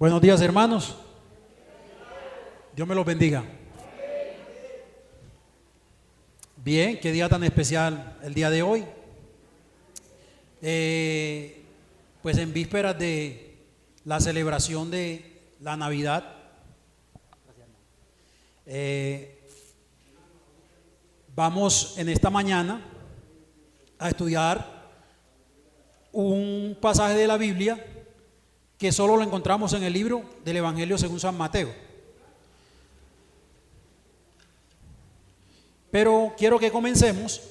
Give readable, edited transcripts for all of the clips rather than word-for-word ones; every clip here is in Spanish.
Buenos días, hermanos. Dios me los bendiga. Bien, qué día tan especial el día de hoy. Pues en vísperas de la celebración de la Navidad, vamos en esta mañana a estudiar un pasaje de la Biblia que solo lo encontramos en el libro del Evangelio según San Mateo. Pero quiero que comencemos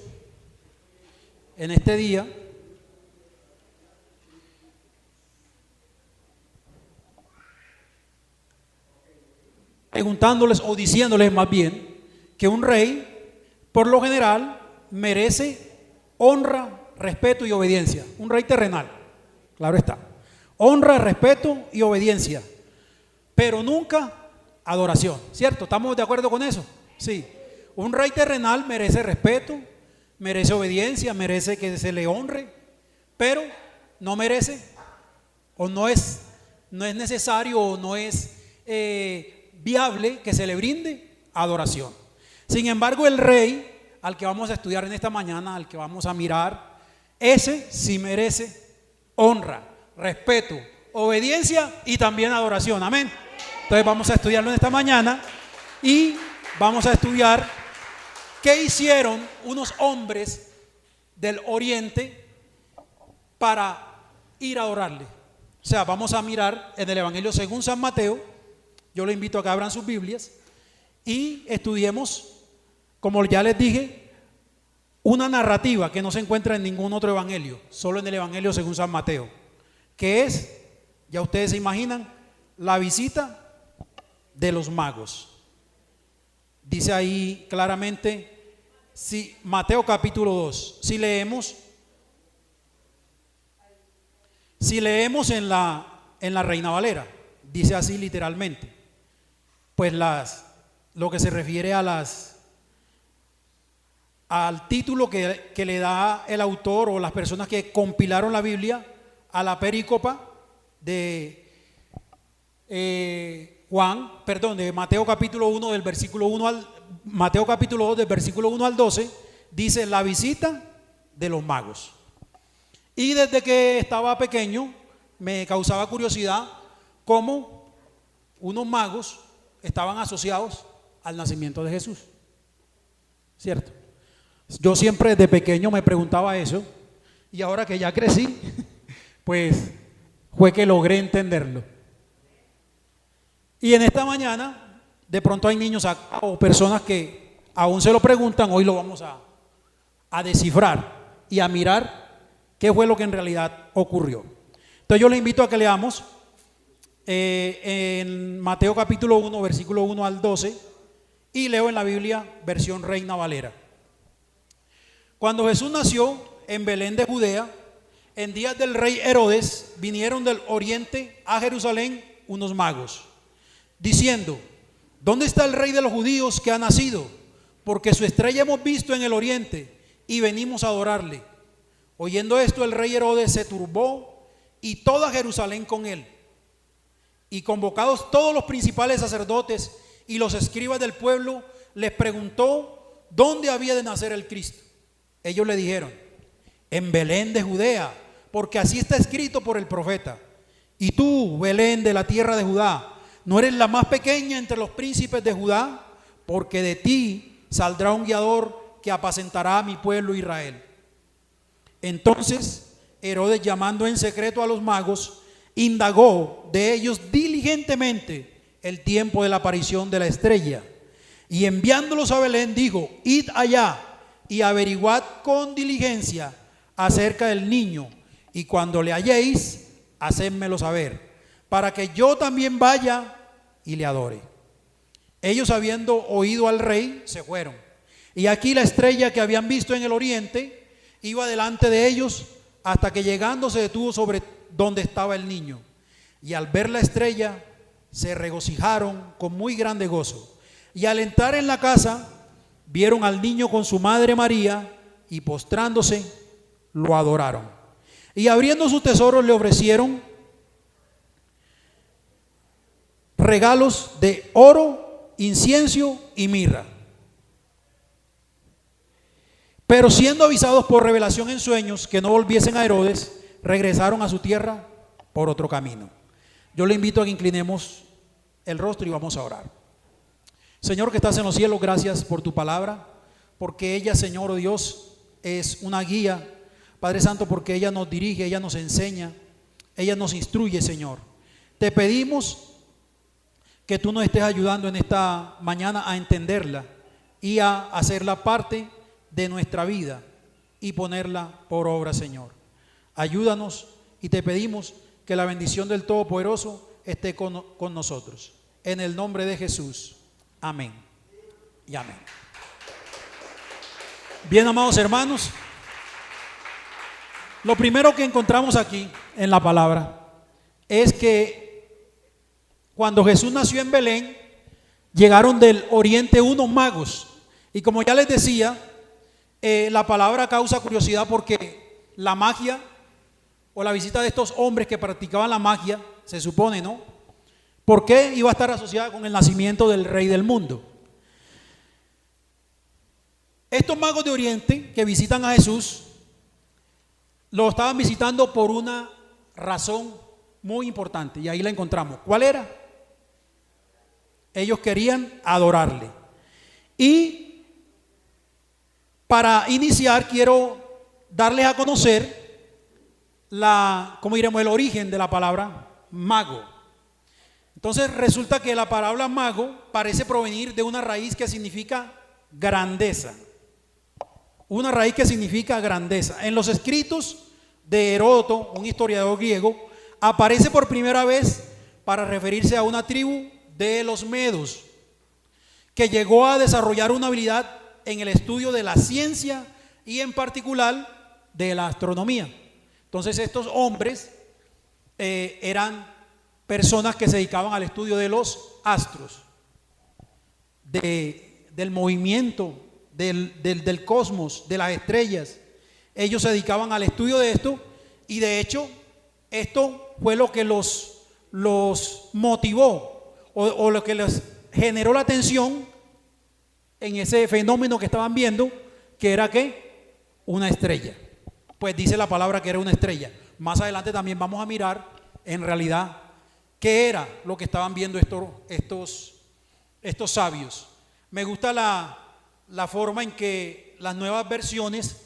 en este día preguntándoles o diciéndoles más bien que un rey por lo general merece honra, respeto y obediencia. Un rey terrenal, claro está. Honra, respeto y obediencia, pero nunca adoración, ¿cierto? ¿Estamos de acuerdo con eso? Sí. Un rey terrenal merece respeto, merece obediencia, merece que se le honre, pero no merece o no es necesario o no es viable que se le brinde adoración. Sin embargo, el rey al que vamos a estudiar en esta mañana, al que vamos a mirar, ese sí merece honra, respeto, obediencia y también adoración. Amén. Entonces vamos a estudiarlo en esta mañana y vamos a estudiar qué hicieron unos hombres del oriente para ir a adorarle. O sea, vamos a mirar en el Evangelio según San Mateo. Yo les invito a que abran sus Biblias y estudiemos, como ya les dije, una narrativa que no se encuentra en ningún otro evangelio, solo en el Evangelio según San Mateo, que es, ya ustedes se imaginan, la visita de los magos. Dice ahí claramente, si Mateo capítulo 2, si leemos en la Reina Valera, dice así literalmente, pues lo que se refiere al título que le da el autor o las personas que compilaron la Biblia a la perícopa de de Mateo capítulo 1 del versículo 1 al Mateo capítulo 2 del versículo 1 al 12, dice la visita de los magos. Y desde que estaba pequeño me causaba curiosidad cómo unos magos estaban asociados al nacimiento de Jesús, ¿cierto? Yo siempre desde pequeño me preguntaba eso y ahora que ya crecí, pues fue que logré entenderlo. Y en esta mañana, de pronto hay niños o personas que aún se lo preguntan, hoy lo vamos a descifrar y a mirar qué fue lo que en realidad ocurrió. Entonces yo les invito a que leamos en Mateo capítulo 1, versículo 1 al 12, y leo en la Biblia versión Reina Valera. Cuando Jesús nació en Belén de Judea, en días del rey Herodes, vinieron del oriente a Jerusalén unos magos, diciendo: ¿dónde está el rey de los judíos que ha nacido? Porque su estrella hemos visto en el oriente y venimos a adorarle. Oyendo esto, el rey Herodes se turbó y toda Jerusalén con él. Y convocados todos los principales sacerdotes y los escribas del pueblo, les preguntó dónde había de nacer el Cristo. Ellos le dijeron: en Belén de Judea, porque así está escrito por el profeta. Y tú, Belén de la tierra de Judá, ¿no eres la más pequeña entre los príncipes de Judá? Porque de ti saldrá un guiador que apacentará a mi pueblo Israel. Entonces Herodes, llamando en secreto a los magos, indagó de ellos diligentemente el tiempo de la aparición de la estrella, y enviándolos a Belén dijo: id allá y averiguad con diligencia acerca del niño, y cuando le halléis, hacédmelo saber, para que yo también vaya y le adore. Ellos, habiendo oído al rey, se fueron. Y aquí la estrella que habían visto en el oriente iba delante de ellos, hasta que llegando se detuvo sobre donde estaba el niño. Y al ver la estrella se regocijaron con muy grande gozo. Y al entrar en la casa vieron al niño con su madre María, y postrándose lo adoraron. Y abriendo sus tesoros le ofrecieron regalos de oro, incienso y mirra. Pero siendo avisados por revelación en sueños que no volviesen a Herodes, regresaron a su tierra por otro camino. Yo le invito a que inclinemos el rostro y vamos a orar. Señor que estás en los cielos, gracias por tu palabra, porque ella, Señor, oh Dios, es una guía, Padre Santo, porque ella nos dirige, ella nos enseña, ella nos instruye, Señor. Te pedimos que tú nos estés ayudando en esta mañana a entenderla y a hacerla parte de nuestra vida y ponerla por obra, Señor. Ayúdanos y te pedimos que la bendición del Todopoderoso esté con nosotros. En el nombre de Jesús. Amén y amén. Bien, amados hermanos, lo primero que encontramos aquí en la palabra es que cuando Jesús nació en Belén, llegaron del oriente unos magos. Y como ya les decía, la palabra causa curiosidad porque la magia o la visita de estos hombres que practicaban la magia, se supone, ¿no? ¿Por qué iba a estar asociada con el nacimiento del rey del mundo? Estos magos de Oriente que visitan a Jesús, lo estaban visitando por una razón muy importante y ahí la encontramos. ¿Cuál era? Ellos querían adorarle. Y para iniciar quiero darles a conocer ¿cómo diremos? El origen de la palabra mago. Entonces resulta que la palabra mago parece provenir de una raíz que significa grandeza. Una raíz que significa grandeza. En los escritos de Heródoto, un historiador griego, aparece por primera vez para referirse a una tribu de los medos que llegó a desarrollar una habilidad en el estudio de la ciencia y en particular de la astronomía. Entonces estos hombres eran personas que se dedicaban al estudio de los astros, del movimiento del cosmos, de las estrellas. Ellos se dedicaban al estudio de esto y de hecho esto fue lo que los motivó o lo que les generó la atención en ese fenómeno que estaban viendo, que era ¿qué? Una estrella. Pues dice la palabra que era una estrella. Más adelante también vamos a mirar en realidad qué era lo que estaban viendo estos sabios. Me gusta la forma en que las nuevas versiones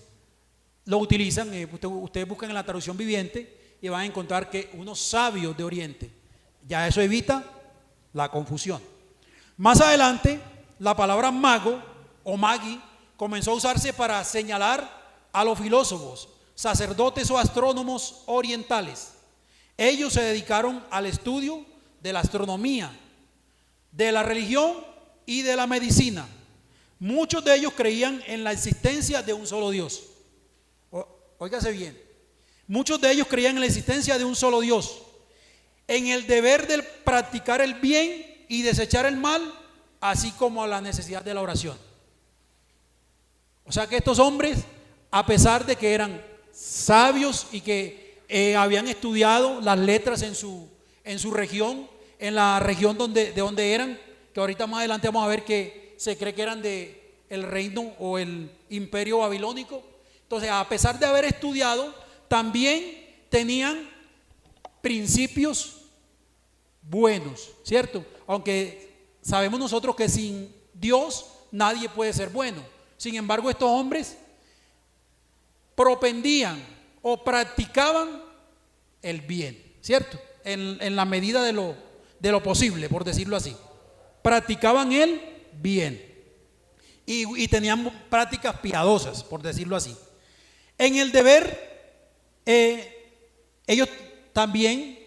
lo utilizan. Ustedes buscan en la traducción viviente y van a encontrar que unos sabios de Oriente. Ya eso evita la confusión. Más adelante, la palabra mago o magi comenzó a usarse para señalar a los filósofos, sacerdotes o astrónomos orientales. Ellos se dedicaron al estudio de la astronomía, de la religión y de la medicina. Muchos de ellos creían en la existencia de un solo Dios. Óigase bien, muchos de ellos creían en la existencia de un solo Dios, en el deber de practicar el bien y desechar el mal, así como a la necesidad de la oración. O sea que estos hombres, a pesar de que eran sabios y que habían estudiado las letras en su región, en la región de donde eran, que ahorita más adelante vamos a ver que se cree que eran de el reino o el imperio babilónico. Entonces, a pesar de haber estudiado, también tenían principios buenos, ¿cierto? Aunque sabemos nosotros que sin Dios nadie puede ser bueno. Sin embargo, estos hombres propendían o practicaban el bien, ¿cierto? En la medida de lo posible, por decirlo así. Practicaban el bien y tenían prácticas piadosas, por decirlo así. En el deber, ellos también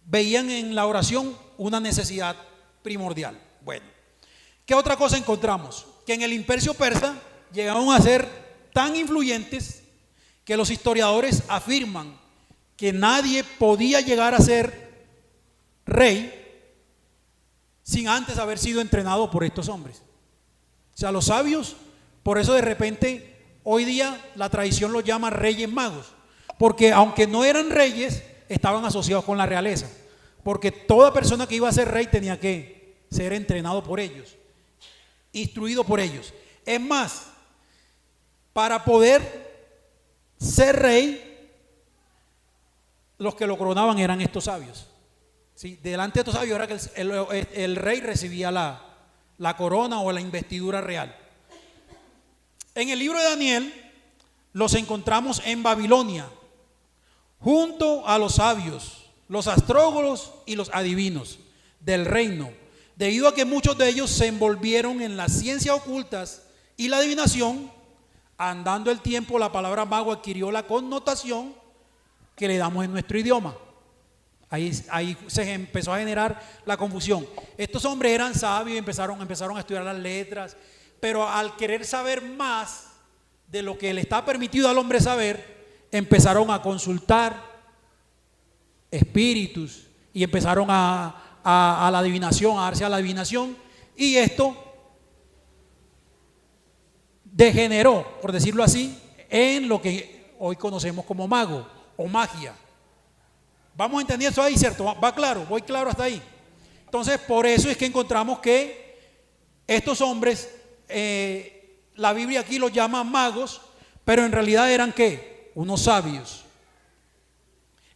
veían en la oración una necesidad primordial. Bueno, ¿qué otra cosa encontramos? Que en el imperio persa llegaron a ser tan influyentes que los historiadores afirman que nadie podía llegar a ser rey sin antes haber sido entrenado por estos hombres. O sea, los sabios, por eso de repente hoy día la tradición los llama reyes magos, porque aunque no eran reyes, estaban asociados con la realeza. porque toda persona que iba a ser rey tenía que ser entrenado por ellos, instruido por ellos. Es más, para poder ser rey, los que lo coronaban eran estos sabios. ¿Sí? Delante de estos sabios era que el rey recibía la corona o la investidura real. En el libro de Daniel los encontramos en Babilonia, junto a los sabios, los astrólogos y los adivinos del reino, debido a que muchos de ellos se envolvieron en las ciencias ocultas y la adivinación. Andando el tiempo, la palabra mago adquirió la connotación que le damos en nuestro idioma. Ahí se empezó a generar la confusión. Estos hombres eran sabios, empezaron a estudiar las letras, pero al querer saber más de lo que le está permitido al hombre saber, empezaron a consultar espíritus y empezaron a la adivinación, a darse a la adivinación, y esto degeneró, por decirlo así, en lo que hoy conocemos como mago o magia. Vamos entendiendo eso ahí, ¿cierto? Va claro, voy claro hasta ahí. Entonces, por eso es que encontramos que estos hombres, la Biblia aquí los llama magos, pero en realidad eran ¿qué? Unos sabios,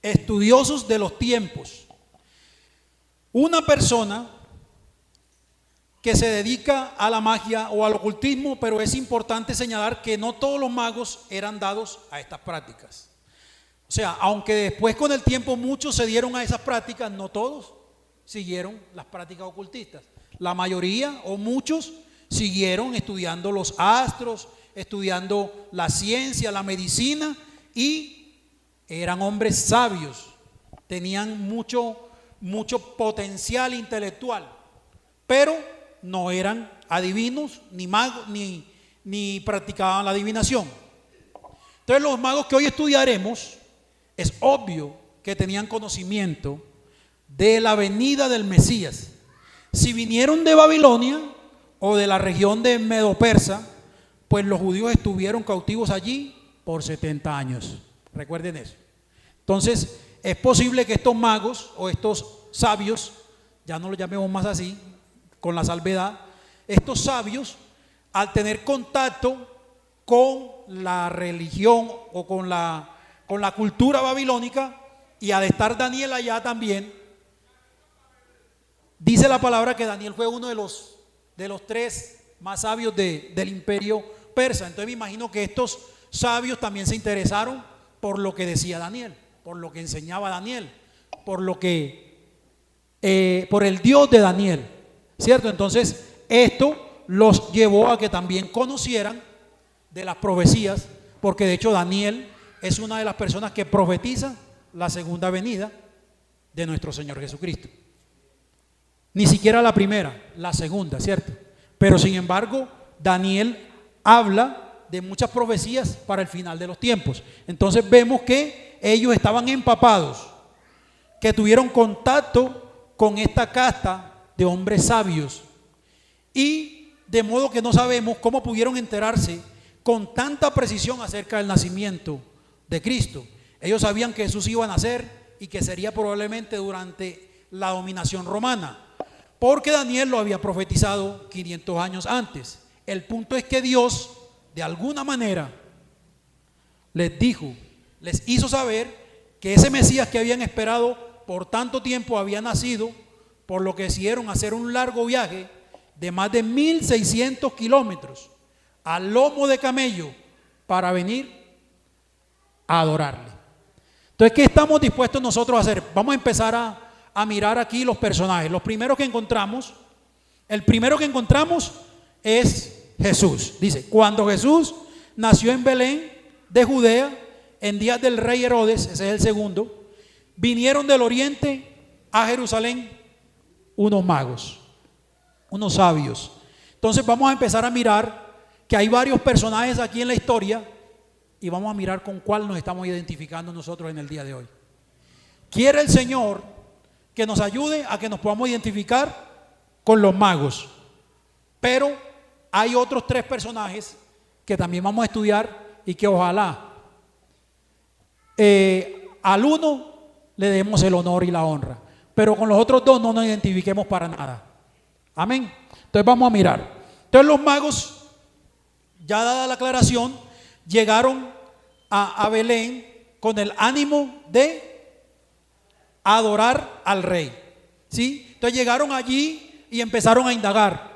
estudiosos de los tiempos. Una persona que se dedica a la magia o al ocultismo, pero es importante señalar que no todos los magos eran dados a estas prácticas. O sea, aunque después con el tiempo muchos se dieron a esas prácticas, no todos siguieron las prácticas ocultistas. La mayoría o muchos siguieron estudiando los astros, estudiando la ciencia, la medicina, y eran hombres sabios, tenían mucho potencial intelectual, pero no eran adivinos ni magos ni practicaban la adivinación. Entonces los magos que hoy estudiaremos, es obvio que tenían conocimiento de la venida del Mesías. Si vinieron de Babilonia o de la región de Medo-Persa, pues los judíos estuvieron cautivos allí por 70 años. Recuerden eso. Entonces, es posible que estos magos o estos sabios, ya no los llamemos más así, con la salvedad, estos sabios, al tener contacto con la religión o con la cultura babilónica, y al estar Daniel allá también, dice la palabra que Daniel fue uno de los 3 más sabios del imperio persa. Entonces me imagino que estos sabios también se interesaron por lo que decía Daniel, por lo que enseñaba Daniel, por el Dios de Daniel, ¿cierto? Entonces esto los llevó a que también conocieran de las profecías, porque de hecho Daniel es una de las personas que profetiza la segunda venida de nuestro Señor Jesucristo. Ni siquiera la primera, la segunda, ¿cierto? Pero sin embargo, Daniel habla de muchas profecías para el final de los tiempos. Entonces vemos que ellos estaban empapados, que tuvieron contacto con esta casta de hombres sabios, y de modo que no sabemos cómo pudieron enterarse con tanta precisión acerca del nacimiento de Cristo. Ellos sabían que Jesús iba a nacer y que sería probablemente durante la dominación romana, porque Daniel lo había profetizado 500 años antes. El punto es que Dios, de alguna manera, les hizo saber que ese Mesías que habían esperado por tanto tiempo había nacido, por lo que decidieron hacer un largo viaje de más de 1600 kilómetros al lomo de camello para venir a adorarle. Entonces, ¿qué estamos dispuestos nosotros a hacer? Vamos a empezar a mirar aquí los personajes. El primero que encontramos es Jesús. Dice, cuando Jesús nació en Belén de Judea, en días del rey Herodes, ese es el segundo, vinieron del oriente a Jerusalén unos magos, unos sabios. Entonces vamos a empezar a mirar que hay varios personajes aquí en la historia, y vamos a mirar con cuál nos estamos identificando nosotros en el día de hoy. Quiere el Señor que nos ayude a que nos podamos identificar con los magos, pero hay otros 3 personajes que también vamos a estudiar y que ojalá al uno le demos el honor y la honra. pero con los otros dos no nos identifiquemos para nada. Amén. Entonces vamos a mirar. Entonces los magos, ya dada la aclaración, llegaron a Belén con el ánimo de adorar al rey. ¿Sí? Entonces llegaron allí y empezaron a indagar.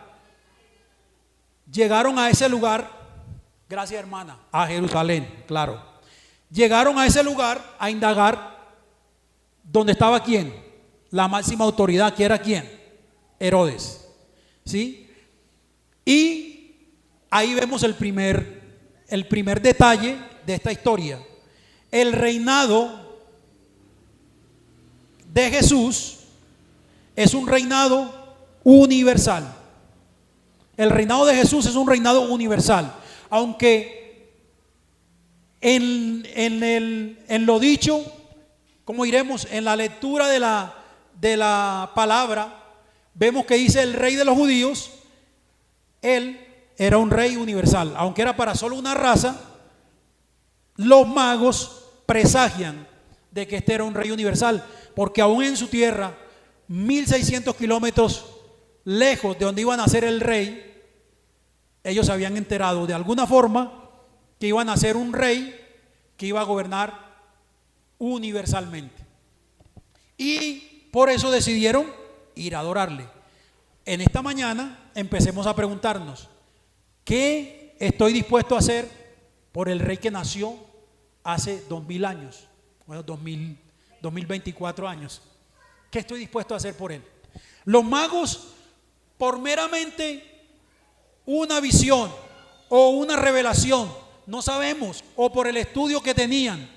Llegaron a ese lugar, gracias hermana, a Jerusalén, claro. Llegaron a ese lugar a indagar donde estaba quién, la máxima autoridad, que era quién, Herodes. ¿Sí? Y ahí vemos el primer detalle de esta historia. El reinado de Jesús es un reinado universal. El reinado de Jesús es un reinado universal. Aunque en lo dicho, como iremos en la lectura de la palabra, vemos que dice el rey de los judíos. Él era un rey universal. Aunque era para solo una raza, los magos presagian de que este era un rey universal, porque aún en su tierra, 1600 kilómetros lejos de donde iba a nacer el rey, ellos se habían enterado de alguna forma que iban a ser un rey que iba a gobernar universalmente, y por eso decidieron ir a adorarle. En esta mañana empecemos a preguntarnos: ¿qué estoy dispuesto a hacer por el rey que nació hace 2000 años? Bueno, 2024 años. ¿Qué estoy dispuesto a hacer por él? Los magos, por meramente una visión o una revelación, no sabemos, o por el estudio que tenían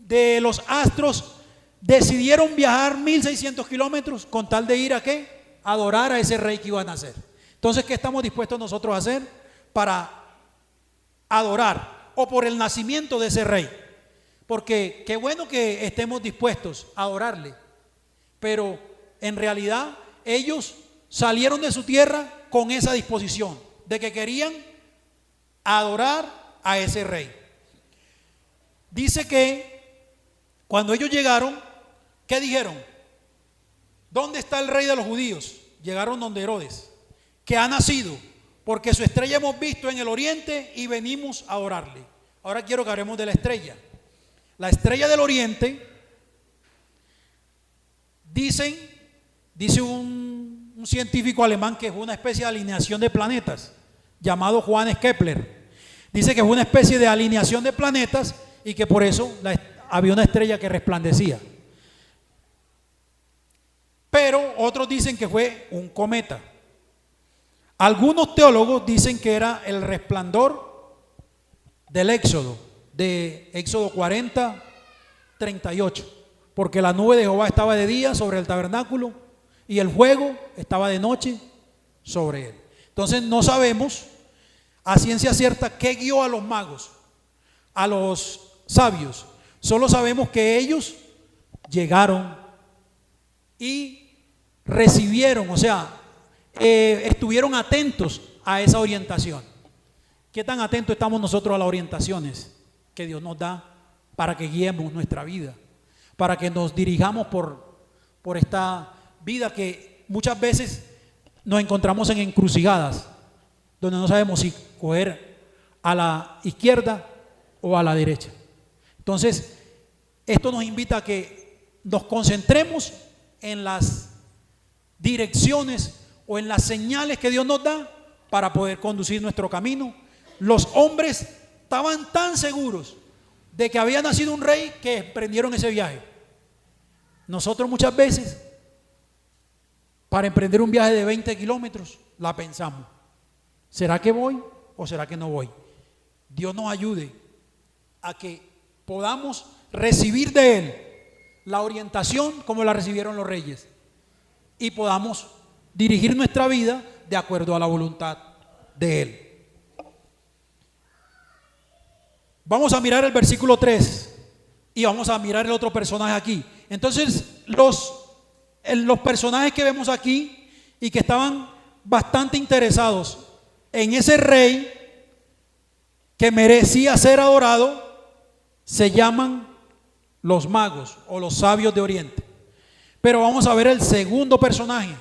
de los astros, decidieron viajar 1600 kilómetros con tal de ir a ¿qué? A adorar a ese rey que iba a nacer. Entonces, ¿qué estamos dispuestos nosotros a hacer para adorar o por el nacimiento de ese rey? Porque qué bueno que estemos dispuestos a adorarle, pero en realidad ellos salieron de su tierra con esa disposición de que querían adorar a ese rey. Dice que cuando ellos llegaron, ¿qué dijeron? ¿Dónde está el rey de los judíos? Llegaron donde Herodes, que ha nacido, porque su estrella hemos visto en el oriente y venimos a adorarle. Ahora quiero que hablemos de la estrella. La estrella del oriente, dice un científico alemán que es una especie de alineación de planetas, llamado Johannes Kepler. Dice que es una especie de alineación de planetas y que por eso había una estrella que resplandecía. Pero otros dicen que fue un cometa. Algunos teólogos dicen que era el resplandor del Éxodo, de Éxodo 40, 38, porque la nube de Jehová estaba de día sobre el tabernáculo y el fuego estaba de noche sobre él. Entonces no sabemos a ciencia cierta qué guió a los magos, a los sabios. Solo sabemos que ellos llegaron y recibieron, o sea, estuvieron atentos a esa orientación. ¿Qué tan atentos estamos nosotros a las orientaciones que Dios nos da para que guiemos nuestra vida, para que nos dirijamos por esta vida que muchas veces nos encontramos en encrucijadas, donde no sabemos si coger a la izquierda o a la derecha? Entonces, esto nos invita a que nos concentremos en las direcciones o en las señales que Dios nos da para poder conducir nuestro camino. Los hombres estaban tan seguros de que había nacido un rey que emprendieron ese viaje. Nosotros muchas veces, para emprender un viaje de 20 kilómetros, la pensamos: ¿será que voy o será que no voy? Dios nos ayude a que podamos recibir de Él la orientación como la recibieron los reyes y podamos dirigir nuestra vida de acuerdo a la voluntad de Él. Vamos a mirar el versículo 3 y vamos a mirar el otro personaje aquí. Entonces, los personajes que vemos aquí y que estaban bastante interesados en ese rey que merecía ser adorado, se llaman los magos o los sabios de Oriente. Pero vamos a ver el segundo personaje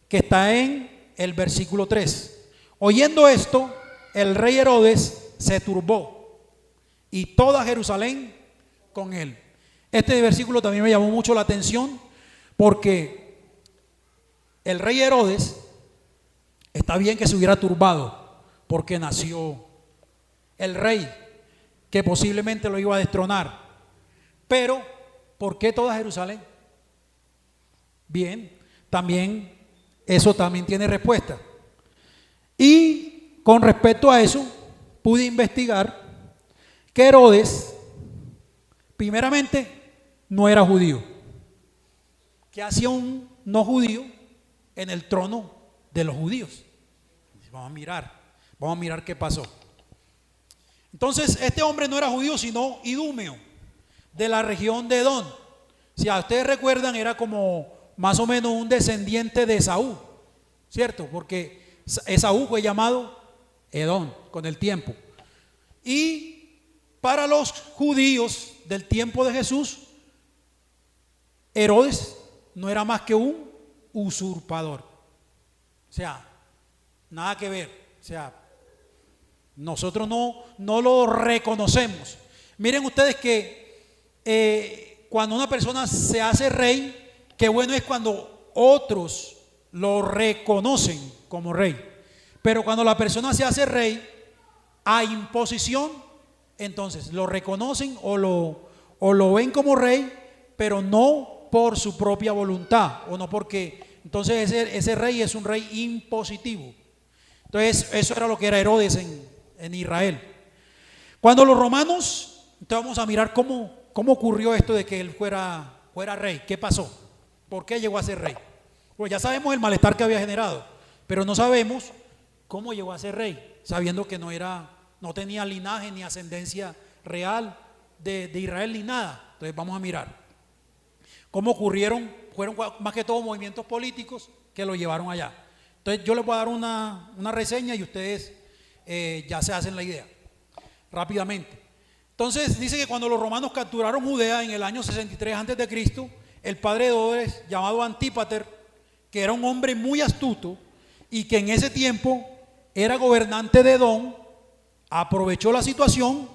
que está en el versículo 3. Oyendo esto, el rey Herodes se turbó y toda Jerusalén con él. Este versículo también me llamó mucho la atención porque el rey Herodes, está bien que se hubiera turbado porque nació el rey que posiblemente lo iba a destronar, pero ¿por qué toda Jerusalén? Bien, también eso también tiene respuesta. Y con respecto a eso, pude investigar que Herodes, primeramente, no era judío. ¿Qué hacía un no judío en el trono de los judíos? Vamos a mirar qué pasó. Entonces, este hombre no era judío, sino idumeo, de la región de Edom. Si a ustedes recuerdan, era como más o menos un descendiente de Esaú, ¿cierto? Porque Esaú fue llamado Edom con el tiempo. Y para los judíos del tiempo de Jesús, Herodes no era más que un usurpador. O sea, nada que ver. O sea, nosotros no lo reconocemos. Miren ustedes que cuando una persona se hace rey, qué bueno es cuando otros lo reconocen como rey. Pero cuando la persona se hace rey a imposición, entonces lo reconocen o lo ven como rey, pero no por su propia voluntad, o no porque entonces ese rey es un rey impositivo. Entonces eso era lo que era Herodes en Israel. Cuando los romanos, entonces vamos a mirar cómo ocurrió esto de que él fuera rey. ¿Qué pasó? ¿Por qué llegó a ser rey? Pues ya sabemos el malestar que había generado, pero no sabemos cómo llegó a ser rey, sabiendo que no tenía linaje ni ascendencia real de Israel ni nada. Entonces vamos a mirar cómo fueron más que todo movimientos políticos que lo llevaron allá. Entonces yo les voy a dar una reseña y ustedes ya se hacen la idea rápidamente. Entonces dice que cuando los romanos capturaron Judea en el año 63 a.C., el padre de Herodes, llamado Antípater, que era un hombre muy astuto y que en ese tiempo era gobernante de Edom, aprovechó la situación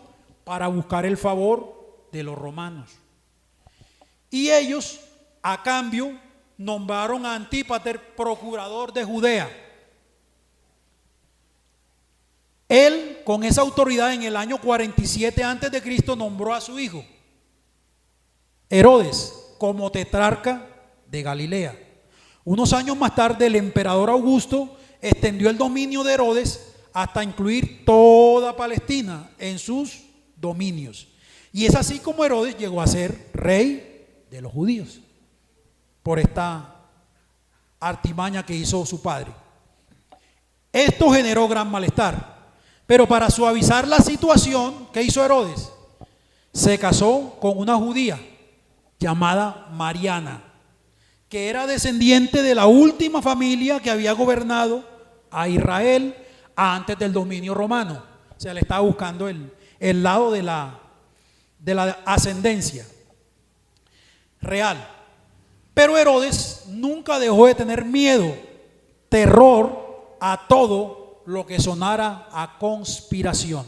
para buscar el favor de los romanos. Y ellos, a cambio, nombraron a Antípater procurador de Judea. Él, con esa autoridad, en el año 47 a.C., nombró a su hijo Herodes como tetrarca de Galilea. Unos años más tarde, el emperador Augusto extendió el dominio de Herodes hasta incluir toda Palestina en sus dominios. Y es así como Herodes llegó a ser rey de los judíos, por esta artimaña que hizo su padre. Esto generó gran malestar, pero para suavizar la situación, ¿qué hizo Herodes? Se casó con una judía llamada Mariana, que era descendiente de la última familia que había gobernado a Israel antes del dominio romano. O sea, le estaba buscando el lado de la ascendencia real. Pero Herodes nunca dejó de tener miedo, terror a todo lo que sonara a conspiración.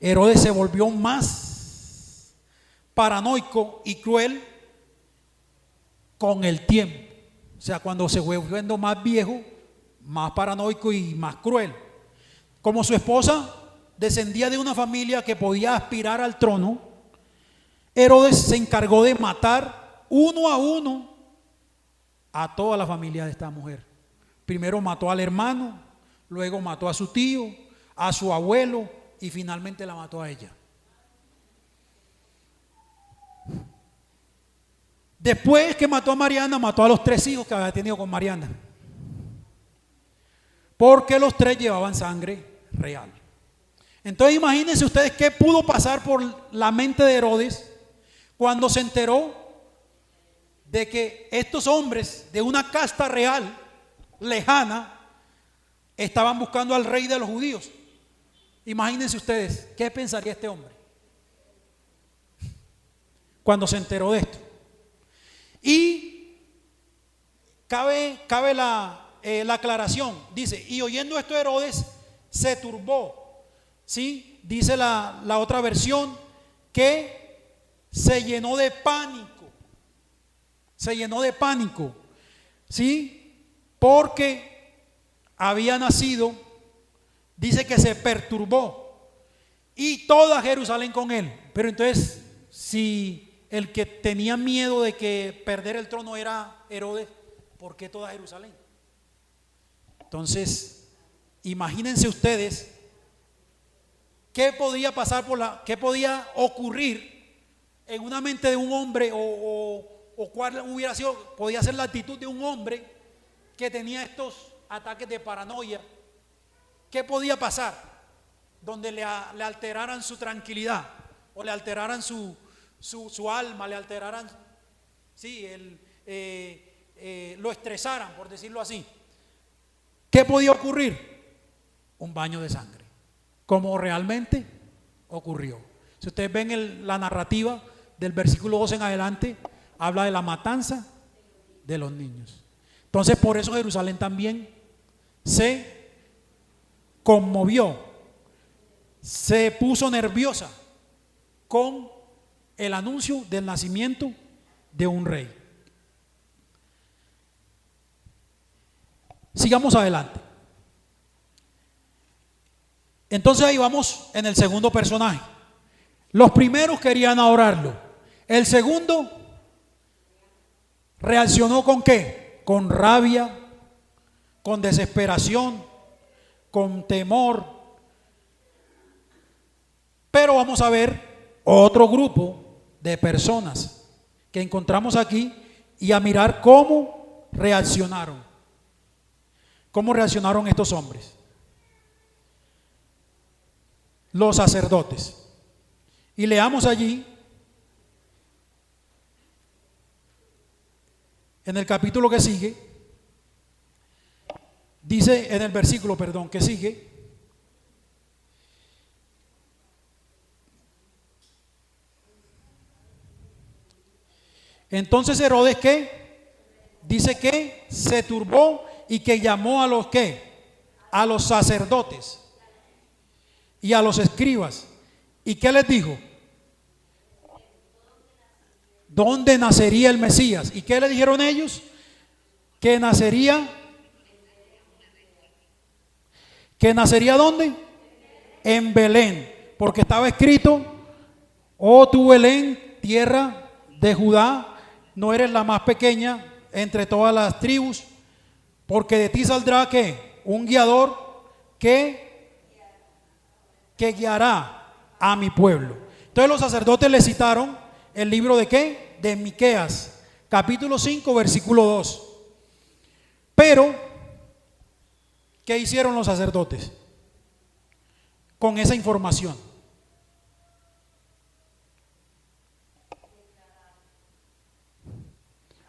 Herodes se volvió más paranoico y cruel con el tiempo. O sea, cuando se fue volviendo más viejo, más paranoico y más cruel. Como su esposa descendía de una familia que podía aspirar al trono, Herodes se encargó de matar uno a uno a toda la familia de esta mujer. Primero mató al hermano, luego mató a su tío, a su abuelo y finalmente la mató a ella. Después que mató a Mariana, mató a los 3 hijos que había tenido con Mariana, porque los 3 llevaban sangre real. Entonces imagínense ustedes qué pudo pasar por la mente de Herodes cuando se enteró de que estos hombres de una casta real lejana estaban buscando al rey de los judíos. Imagínense ustedes qué pensaría este hombre cuando se enteró de esto. Y cabe la aclaración, dice, y oyendo esto Herodes se turbó, ¿sí? Dice la otra versión que se llenó de pánico, ¿sí? Porque había nacido, dice que se perturbó y toda Jerusalén con él. Pero entonces, si el que tenía miedo de que perder el trono era Herodes, ¿por qué toda Jerusalén? Entonces, imagínense ustedes qué podía pasar qué podía ocurrir en una mente de un hombre o cuál podía ser la actitud de un hombre que tenía estos ataques de paranoia. ¿Qué podía pasar? Donde le alteraran su tranquilidad o le alteraran su alma, le alteraran, sí, lo estresaran, por decirlo así. ¿Qué podía ocurrir? Un baño de sangre, como realmente ocurrió. Si ustedes ven la narrativa del versículo 12 en adelante, habla de la matanza de los niños. Entonces, por eso Jerusalén también se conmovió, se puso nerviosa con el anuncio del nacimiento de un rey. Sigamos adelante. Entonces ahí vamos en el segundo personaje. Los primeros querían adorarlo. El segundo reaccionó ¿con qué? Con rabia, con desesperación, con temor. Pero vamos a ver otro grupo de personas que encontramos aquí y a mirar cómo reaccionaron. ¿Cómo reaccionaron estos hombres? Los sacerdotes. Y leamos allí, en el capítulo que sigue, dice en el versículo, que sigue, entonces Herodes, ¿qué? Dice que se turbó y que llamó a los ¿qué? A los sacerdotes y a los escribas. ¿Y qué les dijo? ¿Dónde nacería el Mesías? ¿Y qué le dijeron ellos? Que nacería ¿dónde? En Belén, porque estaba escrito: oh tú Belén, tierra de Judá, no eres la más pequeña entre todas las tribus, porque de ti saldrá ¿qué? Un guiador que guiará a mi pueblo. Entonces los sacerdotes le citaron el libro de ¿qué? De Miqueas, capítulo 5, versículo 2. Pero, ¿qué hicieron los sacerdotes con esa información?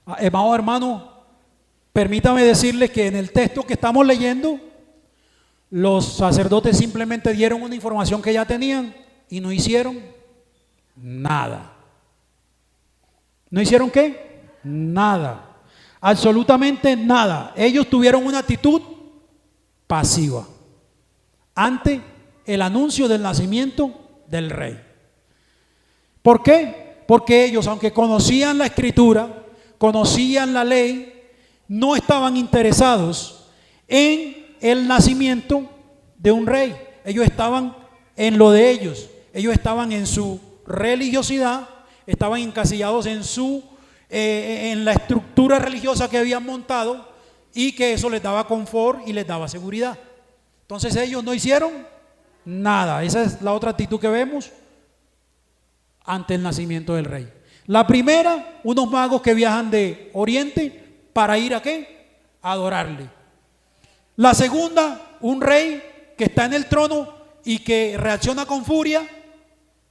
Amado hermano, permítame decirles que en el texto que estamos leyendo, los sacerdotes simplemente dieron una información que ya tenían y no hicieron nada. ¿No hicieron qué? Nada. Absolutamente nada. Ellos tuvieron una actitud pasiva ante el anuncio del nacimiento del rey. ¿Por qué? Porque ellos, aunque conocían la escritura, conocían la ley, no estaban interesados en el nacimiento de un rey. Ellos estaban en lo de ellos. Ellos estaban en su religiosidad, estaban encasillados en la estructura religiosa que habían montado y que eso les daba confort y les daba seguridad. Entonces ellos no hicieron nada. Esa es la otra actitud que vemos ante el nacimiento del rey. La primera, unos magos que viajan de Oriente para ir ¿a qué? A adorarle. La segunda, un rey que está en el trono y que reacciona con furia.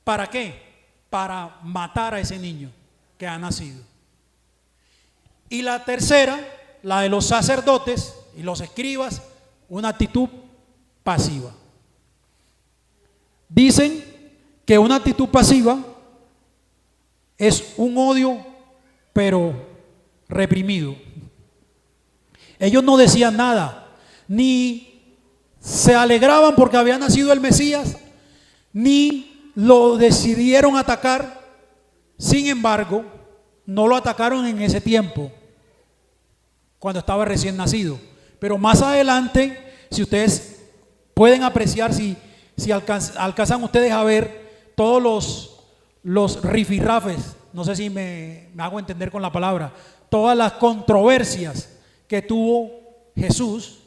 ¿Para qué? Para matar a ese niño que ha nacido. Y la tercera, la de los sacerdotes y los escribas, una actitud pasiva. Dicen que una actitud pasiva es un odio, pero reprimido. Ellos no decían nada, ni se alegraban porque había nacido el Mesías, ni lo decidieron atacar. Sin embargo, no lo atacaron en ese tiempo, cuando estaba recién nacido. Pero más adelante, si ustedes pueden apreciar, si alcanzan ustedes a ver todos los rifirrafes, no sé si me hago entender con la palabra, todas las controversias que tuvo Jesús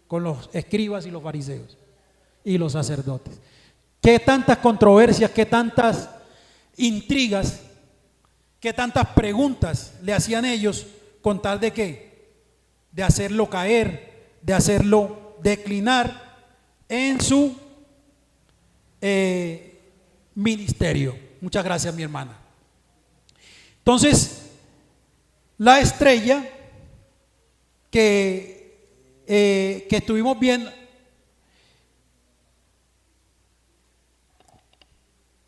con los escribas y los fariseos y los sacerdotes. Qué tantas controversias, qué tantas intrigas, qué tantas preguntas le hacían ellos con tal de qué, de hacerlo caer, de hacerlo declinar en su ministerio. Muchas gracias, mi hermana. Entonces, la estrella que estuvimos viendo,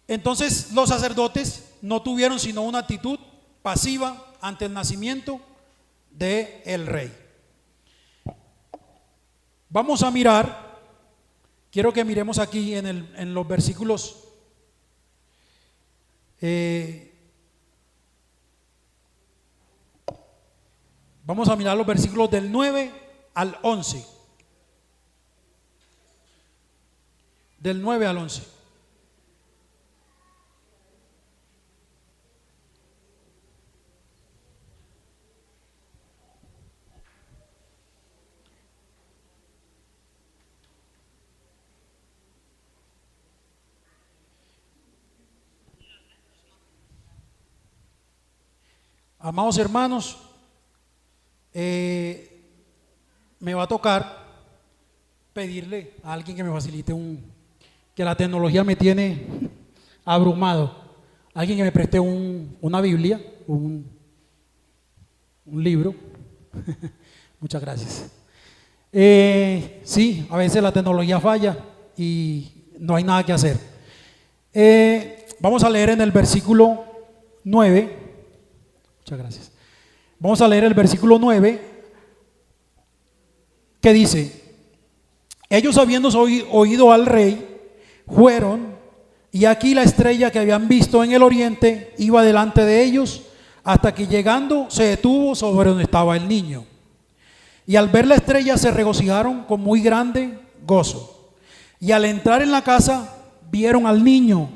entonces los sacerdotes no tuvieron sino una actitud pasiva ante el nacimiento del rey. Vamos a mirar, quiero que miremos aquí en los versículos vamos a mirar los versículos del 9 al 11. Del 9 al 11. Amados hermanos, me va a tocar pedirle a alguien que me facilite que la tecnología me tiene abrumado, alguien que me preste una Biblia, un libro. Muchas gracias. Sí, a veces la tecnología falla y no hay nada que hacer. Vamos a leer en el versículo 9. Muchas gracias. Vamos a leer el versículo 9, que dice: ellos, habiendo oído al rey, fueron, y aquí la estrella que habían visto en el oriente iba delante de ellos, hasta que llegando se detuvo sobre donde estaba el niño. Y al ver la estrella se regocijaron con muy grande gozo. Y al entrar en la casa vieron al niño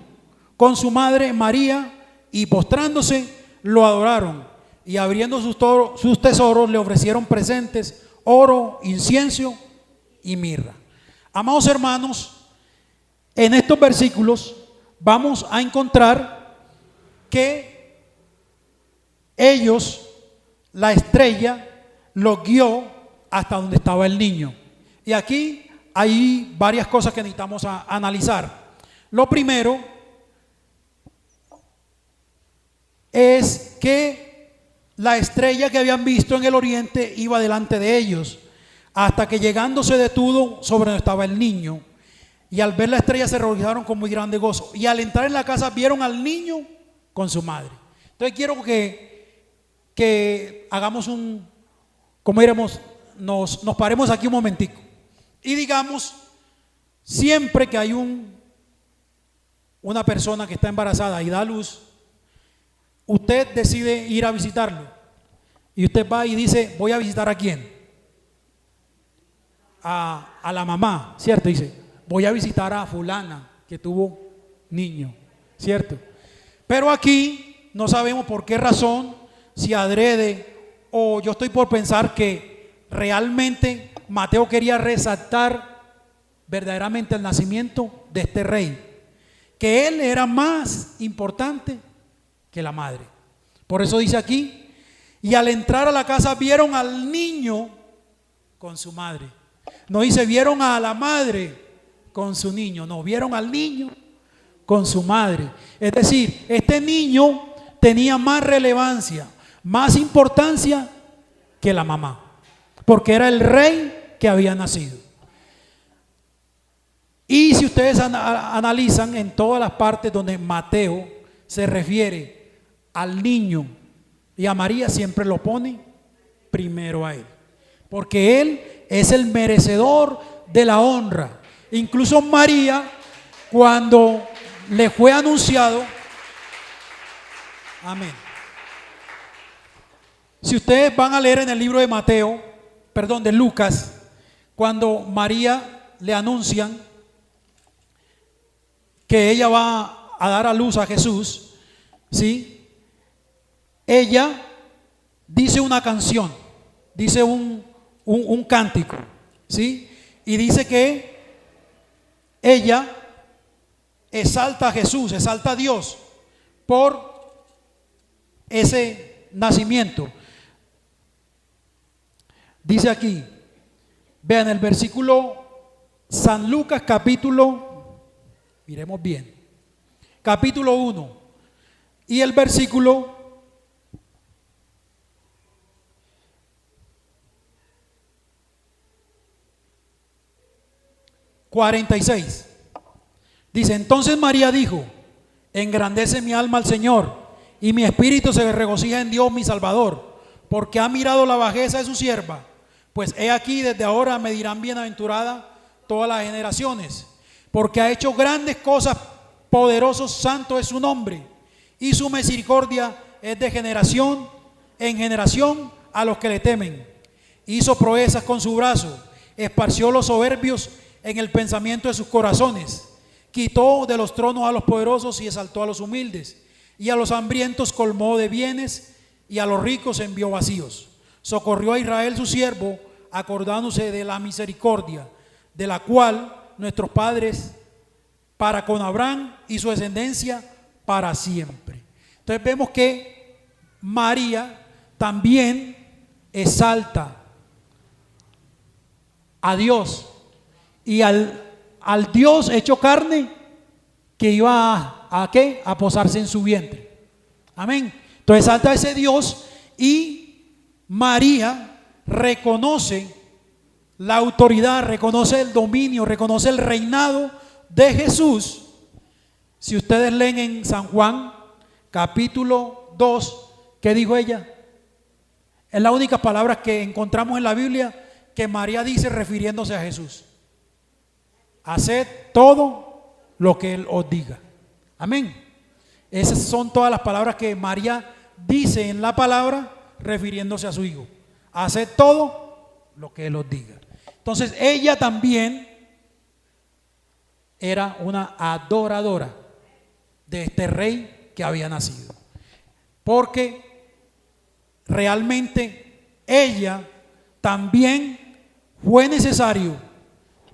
con su madre María, y postrándose lo adoraron, y abriendo sus tesoros le ofrecieron presentes, oro, incienso y mirra. Amados hermanos, en estos versículos vamos a encontrar que ellos, la estrella, los guió hasta donde estaba el niño. Y aquí hay varias cosas que necesitamos analizar. Lo primero es que la estrella que habían visto en el oriente iba delante de ellos, hasta que llegando se detuvo sobre donde estaba el niño. Y al ver la estrella se regocijaron con muy grande gozo. Y al entrar en la casa vieron al niño con su madre. Entonces quiero que hagamos como diremos, nos paremos aquí un momentico y digamos, siempre que hay una persona que está embarazada y da a luz, usted decide ir a visitarlo, y usted va y dice: voy a visitar ¿a quién? A la mamá, ¿cierto? Dice: voy a visitar a fulana que tuvo niño, ¿cierto? Pero aquí no sabemos por qué razón, si adrede o yo estoy por pensar que realmente Mateo quería resaltar verdaderamente el nacimiento de este rey, que él era más importante que la madre. Por eso dice aquí: y al entrar a la casa vieron al niño con su madre. No dice vieron a la madre con su niño, no, vieron al niño con su madre. Es decir, este niño tenía más relevancia, más importancia que la mamá, porque era el rey que había nacido. Y si ustedes analizan en todas las partes donde Mateo se refiere al niño Y a María siempre lo pone primero a Él, porque Él es el merecedor de la honra. Incluso María, cuando le fue anunciado, amén. Si ustedes van a leer en el libro de de Lucas, cuando María le anuncian que ella va a dar a luz a Jesús, ¿sí? Ella dice una canción, dice un cántico, ¿sí? Y dice que ella exalta a Jesús, exalta a Dios por ese nacimiento. Dice aquí, vean el versículo, San Lucas capítulo, miremos bien, capítulo 1 y el versículo 46. Dice, entonces María dijo, engrandece mi alma al Señor y mi espíritu se regocija en Dios mi Salvador, porque ha mirado la bajeza de su sierva. Pues he aquí, desde ahora me dirán bienaventurada todas las generaciones, porque ha hecho grandes cosas, poderoso, santo es su nombre, y su misericordia es de generación en generación a los que le temen. Hizo proezas con su brazo, esparció los soberbios en el pensamiento de sus corazones, quitó de los tronos a los poderosos y exaltó a los humildes, y a los hambrientos colmó de bienes, y a los ricos envió vacíos. Socorrió a Israel su siervo, acordándose de la misericordia, de la cual nuestros padres para con Abraham y su descendencia para siempre. Entonces vemos que María también exalta a Dios y al Dios hecho carne que iba a ¿qué? A posarse en su vientre. Amén. Entonces exalta a ese Dios y María reconoce la autoridad, reconoce el dominio, reconoce el reinado de Jesús. Si ustedes leen en San Juan capítulo 2, ¿qué dijo ella? Es la única palabra que encontramos en la Biblia que María dice refiriéndose a Jesús: haced todo lo que Él os diga. Amén. Esas son todas las palabras que María dice en la palabra refiriéndose a su hijo: haced todo lo que Él os diga. Entonces ella también era una adoradora de este rey que había nacido, porque realmente ella también fue necesario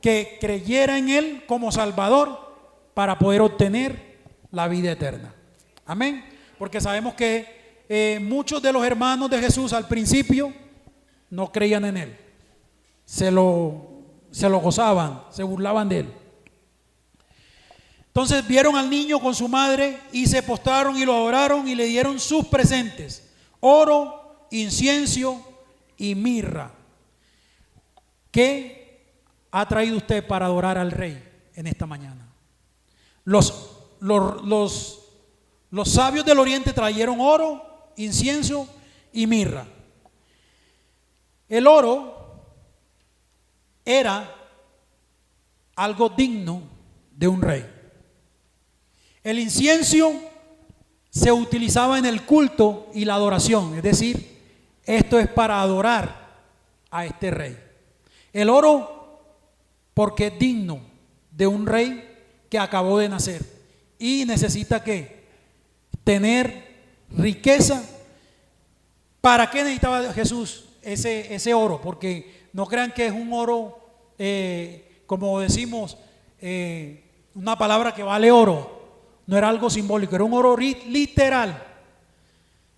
que creyera en Él como Salvador para poder obtener la vida eterna. Amén. Porque sabemos que muchos de los hermanos de Jesús al principio no creían en Él, se lo gozaban, se burlaban de Él. Entonces vieron al niño con su madre y se postraron y lo adoraron y le dieron sus presentes: oro, incienso y mirra. ¿Qué ha traído usted para adorar al Rey en esta mañana? Los sabios del oriente trajeron oro, incienso y mirra. El oro era algo digno de un rey. El incienso se utilizaba en el culto y la adoración, es decir, esto es para adorar a este rey. El oro porque es digno de un rey que acabó de nacer y necesita ¿qué? Tener riqueza. ¿Para qué necesitaba Jesús ese oro? Porque no crean que es un oro, como decimos, una palabra que vale oro. No era algo simbólico, era un oro literal.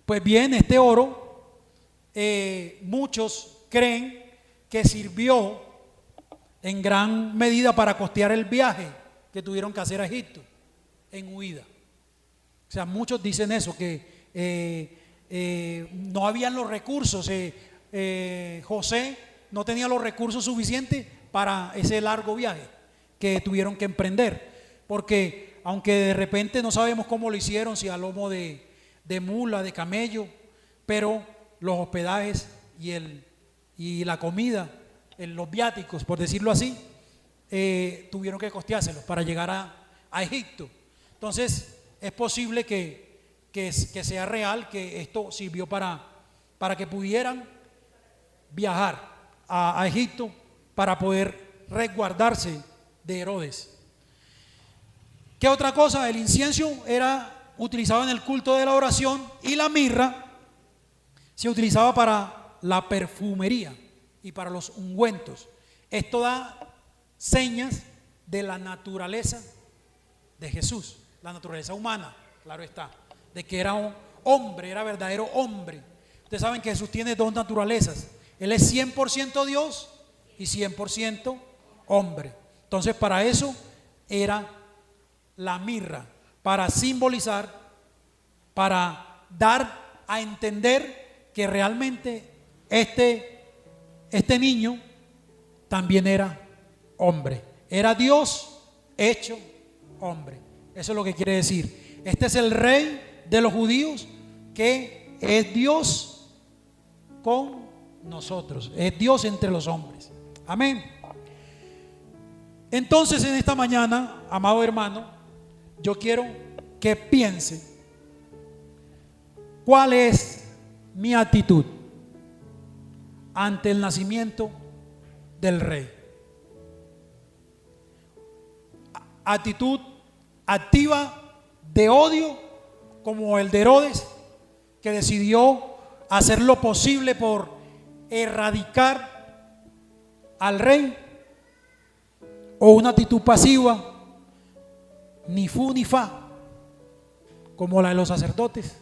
Pues bien, este oro, muchos creen que sirvió en gran medida para costear el viaje que tuvieron que hacer a Egipto en huida. O sea, muchos dicen eso, que no habían los recursos, José no tenía los recursos suficientes para ese largo viaje que tuvieron que emprender, porque aunque de repente no sabemos cómo lo hicieron, si a lomo de mula, de camello, pero los hospedajes y la comida, los viáticos, por decirlo así, tuvieron que costeárselos para llegar a Egipto. Entonces es posible que sea real, que esto sirvió para que pudieran viajar a Egipto para poder resguardarse de Herodes. ¿Qué otra cosa? El incienso era utilizado en el culto de la oración y la mirra se utilizaba para la perfumería y para los ungüentos. Esto da señas de la naturaleza de Jesús, la naturaleza humana, claro está, de que era un hombre, era verdadero hombre. Ustedes saben que Jesús tiene dos naturalezas. Él es 100% Dios y 100% hombre. Entonces para eso era la mirra, para simbolizar, para dar a entender que realmente este niño también era hombre. Era Dios hecho hombre. Eso es lo que quiere decir. Este es el rey de los judíos, que es Dios con nosotros, es Dios entre los hombres. Amén. Entonces en esta mañana, amado hermano, yo quiero que piense cuál es mi actitud ante el nacimiento del rey. Actitud activa de odio, como el de Herodes, que decidió hacer lo posible por erradicar al rey, o una actitud pasiva, ni fu ni fa, como la de los sacerdotes,